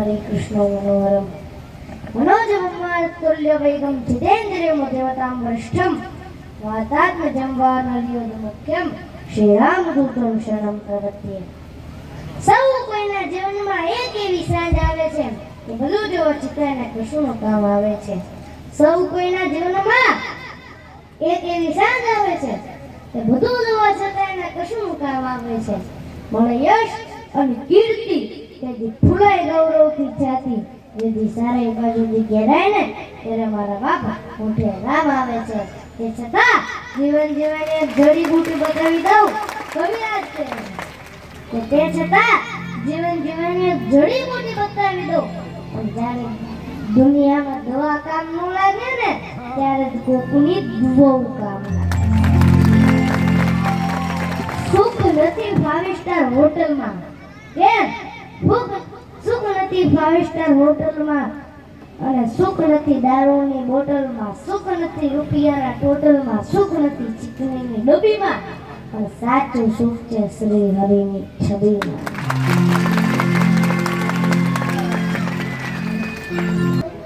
हरे कृष्ण मनोहरम मनोजवन्मानतुल्य वैगं जितेन्द्रियं देवतां वरिष्ठं वातात्मजं वानरयोधमुख्यं श्रीरामदूतं शरणं प्रपद्ये। સૌ કોઈના જીવનમાં એક એવી સાંજ આવે છે કે બધું જોવા છતાં કશુંનું કામ આવે છે. સૌ કોઈના જીવનમાં એક એવી સાંજ આવે છે કે બધું જોવા છતાં કશુંનું કામ આવે છે. મને યશ અને કીર્તિ કે જે ફૂલાય ગૌરવથી જાતિ જેથી સારે બાજુથી ઘેરાય ને ત્યારે મારા બાપા મોઢે રામ આવે છે. તે છતાં જીવન જીવવાની એક જડીબુટી બતાવી દઉં કવિરાજ છે કે તે છતાં જીવન જીવવાની એક જડીબુટી બતાવી દઉં. પણ જ્યારે દુનિયામાં દવા કામ ન લાગે ને ત્યારે કોકની દુવાઓ કામ લાગે. સુખ નથી 5 સ્ટાર હોટલમાં કેમ સુખ નથી 5 સ્ટાર હોટલમાં અને સુખ નથી દારૂની બોટલમાં, સુખ નથી રૂપિયાના ટોટલમાં, સુખ નથી ચીકણીની ડબ્બીમાં, પણ સાચું સુખ છે શ્રી હરિની છબીમાં.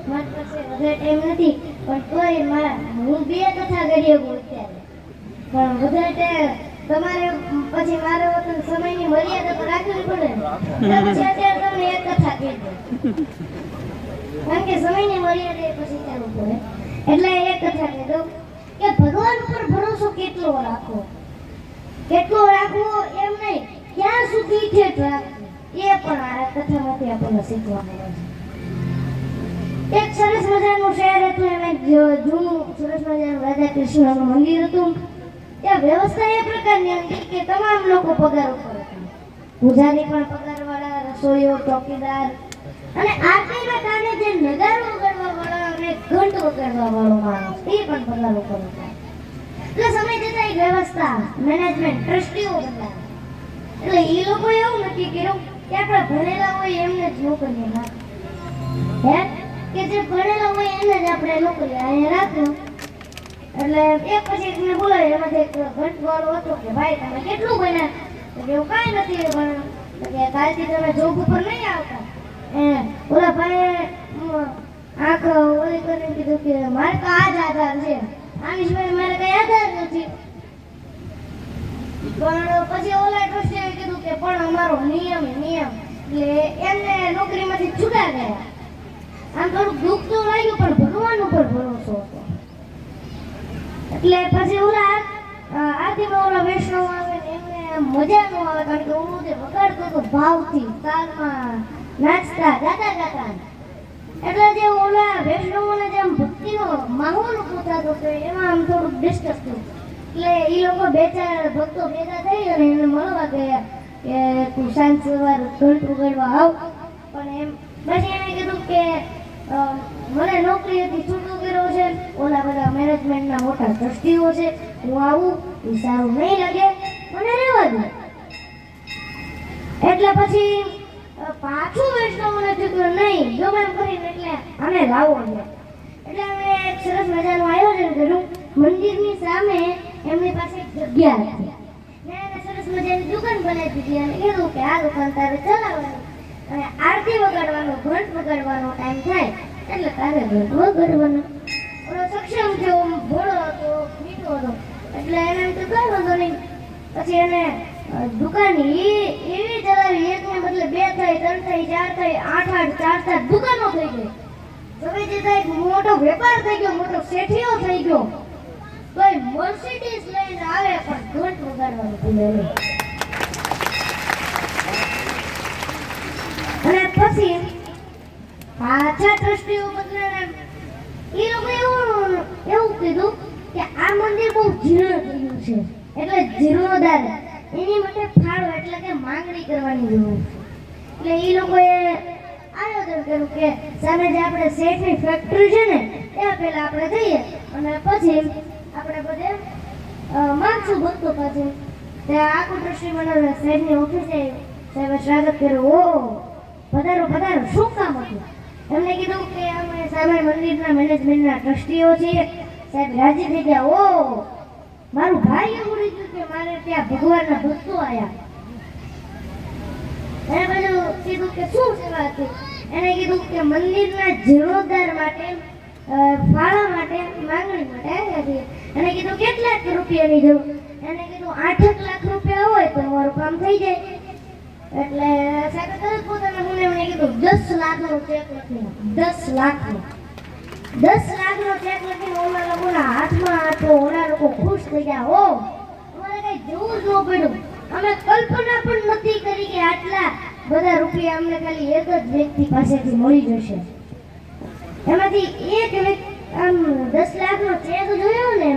મારી પાસે વધારે ટાઈમ નથી પણ તોય હું 2 કથા કરી શકું અત્યારે. પણ વધારે તમારે પછી મારો સમયની મર્યાદા તો રાખવી પડે ને, પછી અત્યારે તમને એક કથા કહી દઉં કારણ કે સમયની મર્યાદા પછી ચાલુ પડે. એટલે એક કથા કહી દઉં કે ભગવાન ઉપર ભરોસો કેટલો રાખવો એમ નહીં, ક્યાં સુધી ઠેઠ રાખવું એ પણ આ કથામાંથી આપણને શીખવા મળે છે. એક સરસ મજાનું શહેર હતું, એમાં જૂનું સરસ મજાનું રાધા કૃષ્ણનું મંદિર હતું. ત્યાં વ્યવસ્થા એ પ્રકારની હતી કે તમામ લોકો પગાર ઉપર હતા. પૂજારી પણ પગારવાળા, રસોઈયો, ચોકીદાર અને આરતીના કારણે જે નગારો વગાડવા વાળા અને ઘંટ વગાડવા વાળો માણસ એ પણ પગાર ઉપર હતા. એટલે સમય જતા એક વ્યવસ્થા, મેનેજમેન્ટ, ટ્રસ્ટીઓ બદલાયા. એટલે એ લોકો એવું નક્કી કર્યું કે આપણે ભણેલા હોય એમને જ નોકરી રાખે કે જે ભણેલા હોય એને જ આપણે નોકરી અહીંયા રાખ્યો. એટલે એક પછી એકને બોલાવ્યો. એમાંથી એક ઘંટવાળો હતો કે ભાઈ તમે કેટલું ભણ્યા? તો એવું કાંઈ નથી ભણ્યું. કે કાલથી તમે જોબ ઉપર નહીં આવતા. ઓલા ભાઈ આંખ ઓલી કરીને કીધું કે મારે તો આ જ આધાર છે, આની સિવાય મારે કઈ આધાર નથી. પણ પછી ઓલા ટ્રસ્ટીએ કીધું કે પણ અમારો નિયમ એટલે એમને નોકરીમાંથી છૂટા ગયા. આમ થોડુંક દુઃખ તો લાગ્યું પણ ભગવાન ઉપર ભરોસો હતો. એટલે પછી ઓલા આરતીમાં ઓલા વૈષ્ણવ આવે ને એમને મજા ન આવે કારણ કે ઓલું જે વગાડતો હતો ભાવથી તાલમાં નાચતા ગાતા. એટલે જે ઓલા વૈષ્ણવોને જેમ ભક્તિનો માહોલ ઉભો થતો હતો એમાં આમ થોડુંક ડિસ્ટર્બ થયું. એટલે એ લોકો 2-4 ભક્તો ભેગા થઈ અને એને મળવા ગયા કે તું સાંજ સવાર ઘંટ વગાડવા આવ. પણ એમ પછી એને કીધું કે મને નોકરીથી છૂટો કર્યો છે, ઓલા બધા મેનેજમેન્ટના મોટા ટ્રસ્ટીઓ છે, હું આવું એ સારું નહીં લાગે, મને રહેવા દે. એટલે પછી પાછું વૈષ્ણવોને થયું નહીં ગમે એમ કરીને એટલે આને લાવો છે. એટલે અમે એક સરસ મજાનું આયોજન કર્યું. મંદિરની સામે એમની પાસે એક જગ્યા હતી ને એને સરસ મજાની દુકાન બનાવી દીધી અને કીધું કે આ દુકાન તારે ચલાવવાની અને આરતી વગાડવાનો ઘંટ વગાડવાનો ટાઈમ થાય એટલે તારે ઘંટ વગાડવાનો. ઓલો સક્ષમ થયો, ભોળો હતો, મીઠો હતો એટલે એને એમ તો કઈ વાંધો નહીં. પછી એને દુકાન એવી ચલાવી, એકને બદલે 2 થઈ, 3 થઈ, 4 થઈ, 8 દુકાનો થઈ ગઈ. હવે જતા એક મોટો વેપાર થઈ ગયો, મોટો શેઠિયો થઈ ગયો. કોઈ મર્સિડીઝ લઈને આવે પણ ઘંટ વગાડવાનું ભૂલે નહીં. અને પછી પાછા ટ્રસ્ટીઓ બદલાયા. એ લોકો એવું કીધું કે આ મંદિર બહુ જીર્ણ થયું છે એટલે જીર્ણોદ્ધાર એની માટે ફાળો એટલે કે માંગણી કરવાની જરૂર છે. એટલે એ લોકોએ આયોજન કર્યું કે સામે જે આપણે શેઠની ફેક્ટરી છે ને ત્યાં પહેલા આપણે જઈએ અને પછી આપણે બધે માંગશું ભક્તો પાસે. ત્યાં આખું ટ્રસ્ટી મંડળ શેઠની ઓફિસે સાહેબે સ્વાગત કર્યું. ઓહો પધારો શું કામ હતું? એમને કીધું કે અમે સામે મંદિરના મેનેજમેન્ટના ટ્રસ્ટીઓ છીએ. સાહેબ રાજી થઈ ગયા. ઓ મારું ભાઈ એવું રીતું કે મારે ત્યાં ભગવાનના ભક્તો આવ્યા. એને બધું કીધું કે શું સેવા હતી? એને કીધું કે મંદિરના જીર્ણોદ્ધાર માટે ફાળા માટે માંગણી માટે આવ્યા છીએ. એને કીધું કેટલાક રૂપિયાની જરૂર. એને કીધું 8 લાખ રૂપિયા હોય તો મારું કામ થઈ જાય. એટલે સાહેબે તરત પોતાના મુને કીધું 10 લાખનો ચેક લખી નાખો. 10 લાખનો 10 લાખનો ચેક લખીને ઓલા લોકોના હાથમાં આપો. ઓલા લોકો ખુશ થઈ ગયા. હો અમારે કઈ જોવું જ ન પડ્યું. અમે કલ્પના પણ નથી કરી કે આટલા બધા રૂપિયા અમને ખાલી એક જ વ્યક્તિ પાસેથી મળી જશે. એમાંથી એક વ્યક્તિ આમ 10 લાખનો ચેક જોયો ને